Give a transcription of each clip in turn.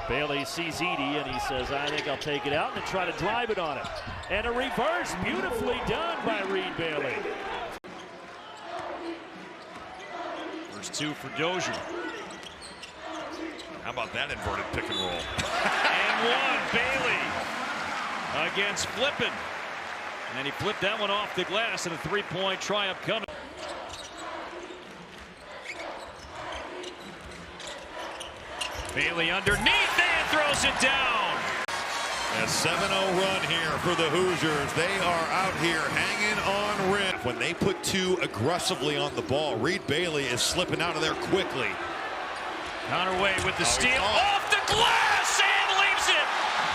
Bailey sees Edie, and he says, I think I'll take it out, and then try to drive it on him. And a reverse, beautifully done by Reed Bailey. First two for Dozier. How about that inverted pick and roll? And one, Bailey against Flippin. And he flipped that one off the glass, and a three-point triumph coming. Bailey underneath and throws it down. A 7-0 run here for the Hoosiers. They are out here hanging on rim. When they put two aggressively on the ball, Reed Bailey is slipping out of there quickly. Counterway with the steal off the glass and leaves it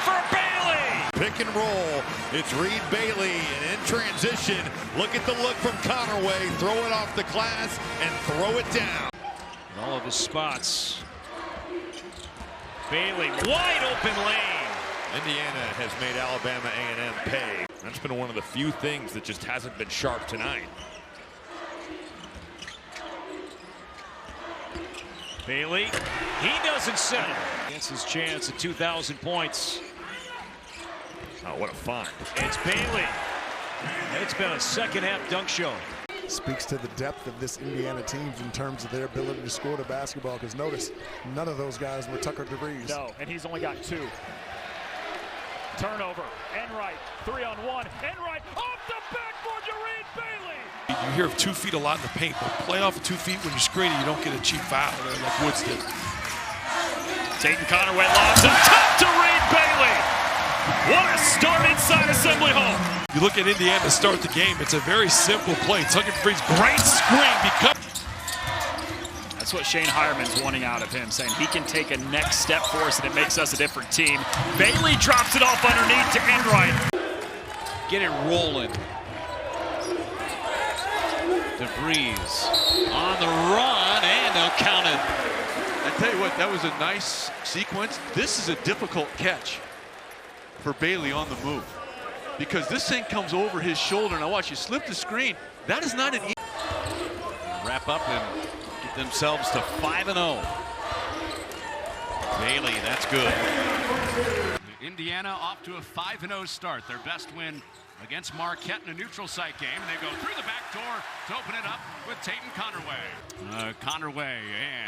for Bailey. Pick and roll. It's Reed Bailey, and in transition, look at the look from Connerway. Throw it off the glass and throw it down. In all of his spots. Bailey, wide open lane. Indiana has made Alabama A&M pay. That's been one of the few things that just hasn't been sharp tonight. Bailey, he doesn't settle. Gets his chance at 2,000 points. Oh, what a find. It's Bailey. It's been a second-half dunk show. Speaks to the depth of this Indiana team in terms of their ability to score the basketball, because notice, none of those guys were Tucker DeVries. No, and he's only got two. Turnover, Enright, 3-on-1, Enright off the backboard to Reed Bailey. You hear of 2 feet a lot in the paint, but play off of 2 feet when you're screening, you don't get a cheap foul like Woods did. Tatum Connerway lobs up top to Reed Bailey. What a start inside Assembly Hall. You look at Indiana to start the game, it's a very simple play. Tucker DeVries, great screen. That's what Shane Hireman's wanting out of him, saying he can take a next step for us and it makes us a different team. Bailey drops it off underneath to Enright. Get it rolling. DeVries on the run, and they'll count it. I tell you what, that was a nice sequence. This is a difficult catch for Bailey on the move, because this thing comes over his shoulder. Now watch, you slip the screen. That is not an easy. Wrap up and get themselves to 5-0. Bailey, that's good. Indiana off to a 5-0 start. Their best win against Marquette in a neutral site game. They go through the back door to open it up with Tatum Connerway. Connerway,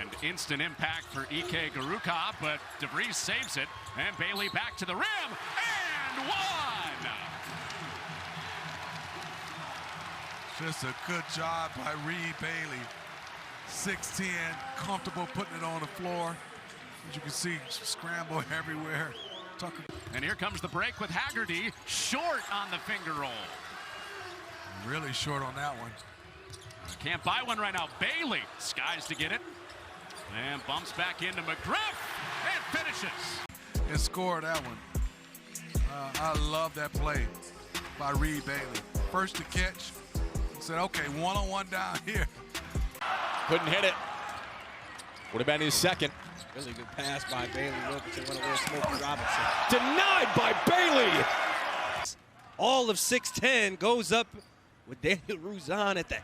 and instant impact for Ike Garuka, but DeVries saves it, and Bailey back to the rim, and one! Just a good job by Reed Bailey. 6'10", comfortable putting it on the floor. As you can see, scramble everywhere. Tucker. And here comes the break with Haggerty, short on the finger roll. Really short on that one. Can't buy one right now. Bailey skies to get it, and bumps back into McGriff, and finishes. And score that one. I love that play by Reed Bailey. First to catch, said, okay, one-on-one down here. Couldn't hit it. What about his second? Really good pass by Bailey Wilkinson. Went away Smokey Robinson. Denied by Bailey. All of 6'10" goes up with Daniel Ruzan at the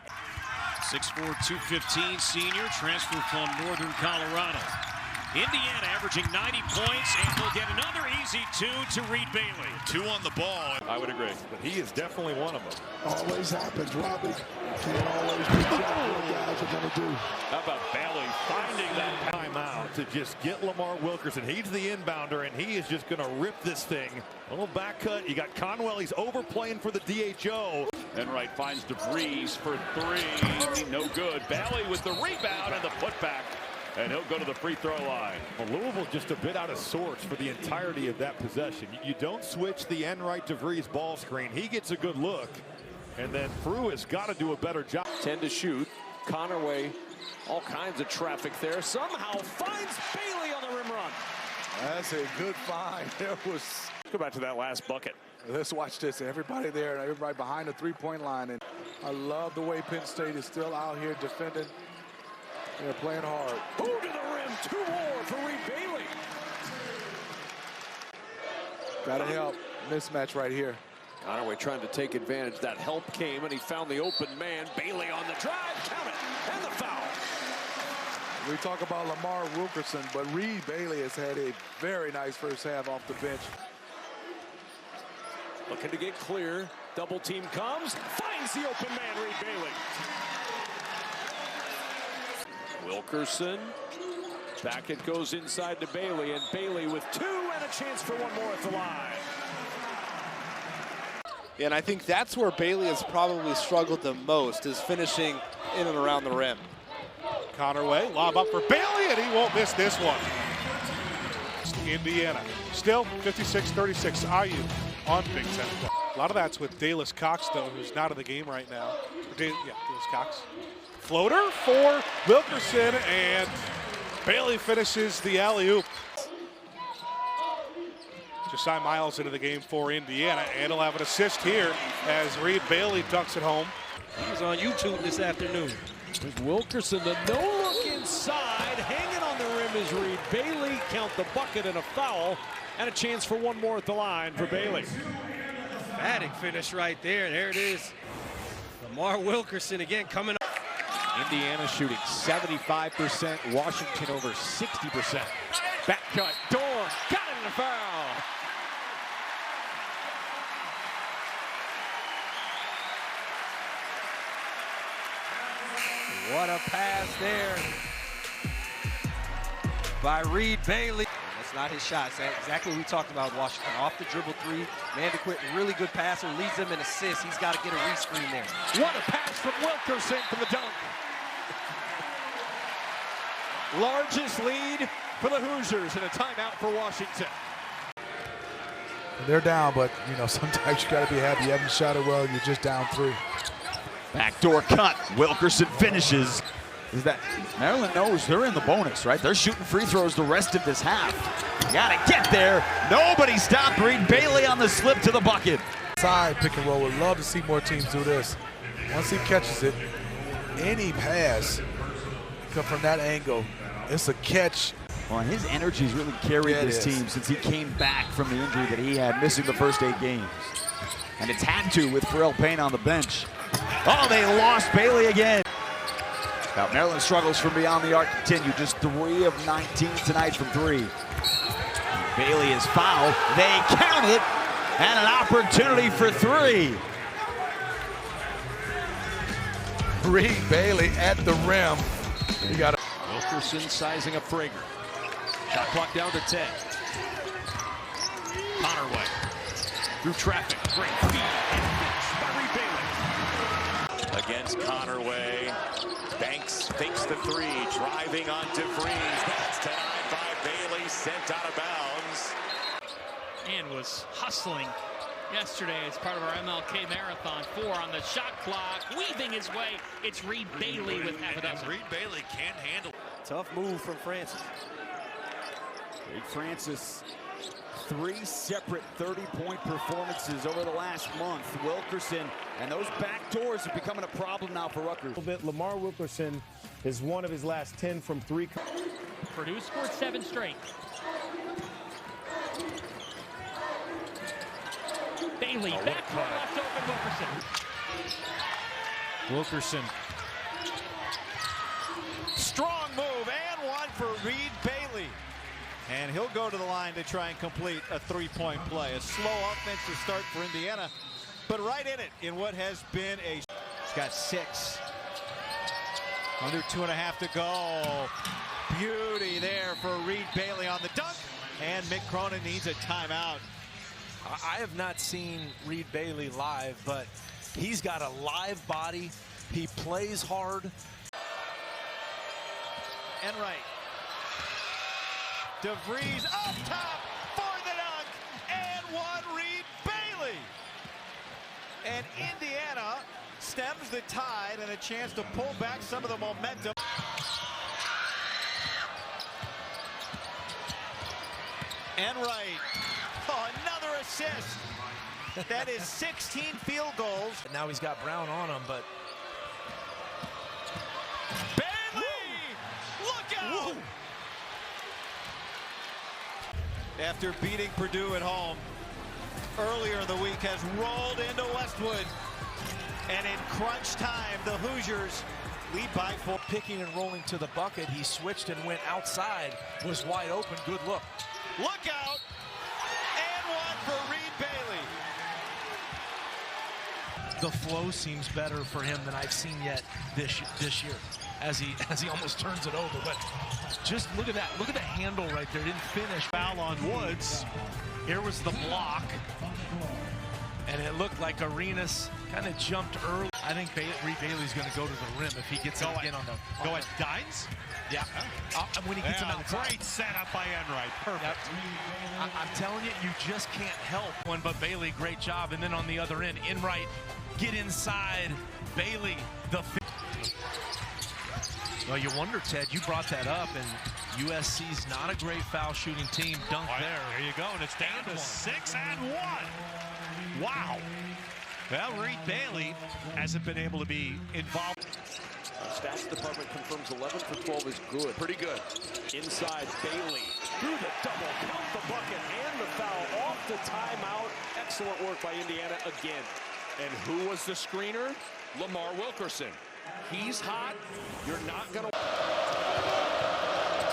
6'4", 215 senior, transfer from Northern Colorado. Indiana averaging 90 points, and will get another easy two to Reed Bailey. 2 on the ball. I would agree, but he is definitely one of them. Always happens, Robbie. Can't always project what guys are going to do. How about Bailey finding that timeout to just get Lamar Wilkerson? He's the inbounder, and he is just going to rip this thing. A little back cut. You got Conwell. He's overplaying for the DHO. Enright finds DeVries for 3. No good. Bailey with the rebound and the putback. And he'll go to the free throw line. Well, Louisville just a bit out of sorts for the entirety of that possession. You don't switch the Enright DeVries ball screen. He gets a good look. And then Frew has got to do a better job. 10 to shoot. Connerway, all kinds of traffic there. Somehow finds Bailey on the rim run. That's a good find. Let's go back to that last bucket. Let's watch this. Everybody there, everybody behind the three-point line. And I love the way Penn State is still out here defending. They're playing hard. Ooh, to the rim. 2 more for Reed Bailey. Gotta help. Mismatch right here. Connerway trying to take advantage. That help came, and he found the open man. Bailey on the drive. Count it. And the foul. We talk about Lamar Wilkerson, but Reed Bailey has had a very nice first half off the bench. Looking to get clear. Double team comes. Finds the open man, Reed Bailey. Wilkerson. Back it goes inside to Bailey, and Bailey with 2 and a chance for one more at the line. And I think that's where Bailey has probably struggled the most, is finishing in and around the rim. Connerway, lob up for Bailey, and he won't miss this one. Indiana, still 56-36, IU on Big Ten. A lot of that's with Dallas Cox, though, who's not in the game right now. Dallas Cox. Floater for Wilkerson, and Bailey finishes the alley-oop. Josiah Miles into the game for Indiana, and he'll have an assist here as Reed Bailey dunks it home. He's on YouTube this afternoon. With Wilkerson, the no-look inside. Hanging on the rim is Reed Bailey. Count the bucket and a foul, and a chance for one more at the line for Bailey. Emphatic finish right there. There it is. Lamar Wilkerson again coming up. Indiana shooting 75%, Washington over 60%. Back cut, Dorr, got it in the foul. What a pass there by Reed Bailey. That's not his shot. That's exactly what we talked about with Washington. Off the dribble three. Man to quit, really good passer, leads them in assists. He's got to get a rescreen there. What a pass from Wilkerson for the dunk. Largest lead for the Hoosiers and a timeout for Washington. They're down, but you know, sometimes you got to be happy you haven't shot it well. You're just down 3. Backdoor cut. Wilkerson finishes. Is that Maryland knows they're in the bonus, right? They're shooting free throws the rest of this half. Gotta get there. Nobody stopped Reed Bailey on the slip to the bucket. Side pick and roll. Would love to see more teams do this. Once he catches it, any pass come from that angle, it's a catch. Well, his energy's really carried this team since he came back from the injury that he had, missing the first 8 games. And it's had to with Pharrell Payne on the bench. Oh, they lost Bailey again. Now, Maryland struggles from beyond the arc continue. Just 3 of 19 tonight from 3. Bailey is fouled. They count it, and an opportunity for 3. Reed Bailey at the rim. You got it. Wilkerson sizing up Frager. Shot clock down to 10. Connerway through traffic. Great feed and finish by Reed Bailey. Against Connerway. Banks fakes the 3, driving on DeVries. That's denied by Bailey, sent out of bounds. And was hustling yesterday as part of our MLK Marathon. 4 on the shot clock, weaving his way. It's Reed Bailey with half a dozen. Reed Bailey can't handle. Tough move from Francis. Jake Francis, 3 separate 30-point performances over the last month. Wilkerson, and those back doors are becoming a problem now for Rutgers. Lamar Wilkerson is 1 of his last 10 from 3. Purdue scored 7 straight. Bailey, back left open Wilkerson. Wilkerson. Strong move and 1 for Reed Bailey. And he'll go to the line to try and complete a 3-point play. A slow offensive start for Indiana, but right in it in what has been a... He's got 6. Under 2.5 to go. Beauty there for Reed Bailey on the dunk. And Mick Cronin needs a timeout. I have not seen Reed Bailey live, but he's got a live body. He plays hard. And right. DeVries up top for the dunk, and 1 Reed Bailey. And Indiana stems the tide and a chance to pull back some of the momentum. And right. Oh, another assist. That is 16 field goals. Now he's got Brown on him, but... Bailey! Look out! Woo. After beating Purdue at home earlier in the week, has rolled into Westwood. And in crunch time, the Hoosiers Lead by 4. Picking and rolling to the bucket. He switched and went outside. Was wide open. Good look. Look out! And one for Reed Bailey. The flow seems better for him than I've seen yet this year, as he almost turns it over. But just look at that. Look at the handle right there. Didn't finish. Foul on Woods. Here was the block. And it looked like Arenas kind of jumped early. I think Reed Bailey's going to go to the rim if he gets it again on the. Go at Dines? Yeah. When he gets him outside. Great setup by Enright. Perfect. Yep. I'm telling you, you just can't help one. But Bailey, great job. And then on the other end, Enright, get inside. Bailey, the. Well, you wonder, Ted, you brought that up, and USC's not a great foul shooting team. Dunk there. There you go, and it's down to 6 and 1. Wow. Well, Reed Bailey hasn't been able to be involved. Stats department confirms 11 for 12 is good. Pretty good. Inside, Bailey through the double, count the bucket and the foul off the timeout. Excellent work by Indiana again. And who was the screener? Lamar Wilkerson. He's hot. You're not going to.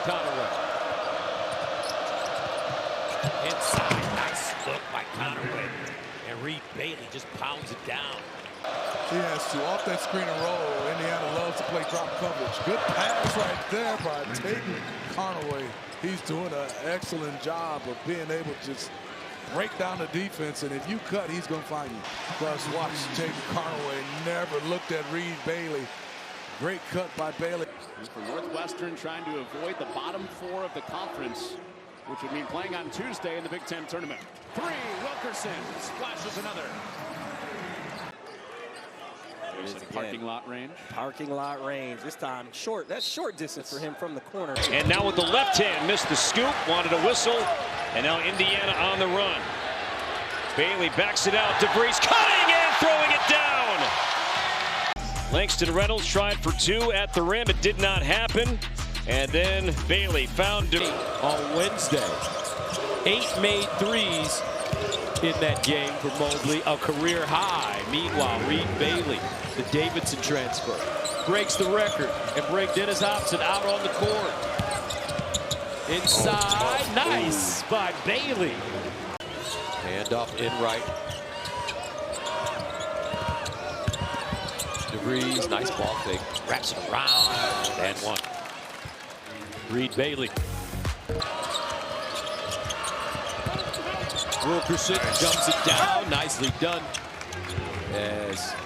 Conaway. Inside, nice look by Conaway. And Reed Bailey just pounds it down. He has to. Off that screen and roll, Indiana loves to play drop coverage. Good pass right there by Tatum Conaway. He's doing an excellent job of being able to just break down the defense, and if you cut, he's going to find you. Plus, watch Tatum Conaway never looked at Reed Bailey. Great cut by Bailey. For Northwestern, trying to avoid the bottom 4 of the conference, which would mean playing on Tuesday in the Big Ten tournament. 3, Wilkerson splashes another. There's the parking lot range. Parking lot range. This time short. That's short distance for him from the corner. And now with the left hand, missed the scoop, wanted a whistle, and now Indiana on the run. Bailey backs it out. DeVries cutting and throwing it down. Langston Reynolds tried for 2 at the rim. It did not happen. And then Bailey found on Wednesday. 8 made threes in that game for Mobley, a career high. Meanwhile, Reed Bailey, the Davidson transfer, breaks the record, and Dennis Hobson out on the court. Inside, nice by Bailey. Hand off Enright. DeVries, nice ball fake. Wraps it around and one. Reed Bailey. Wilkerson jumps it down. Nicely done. As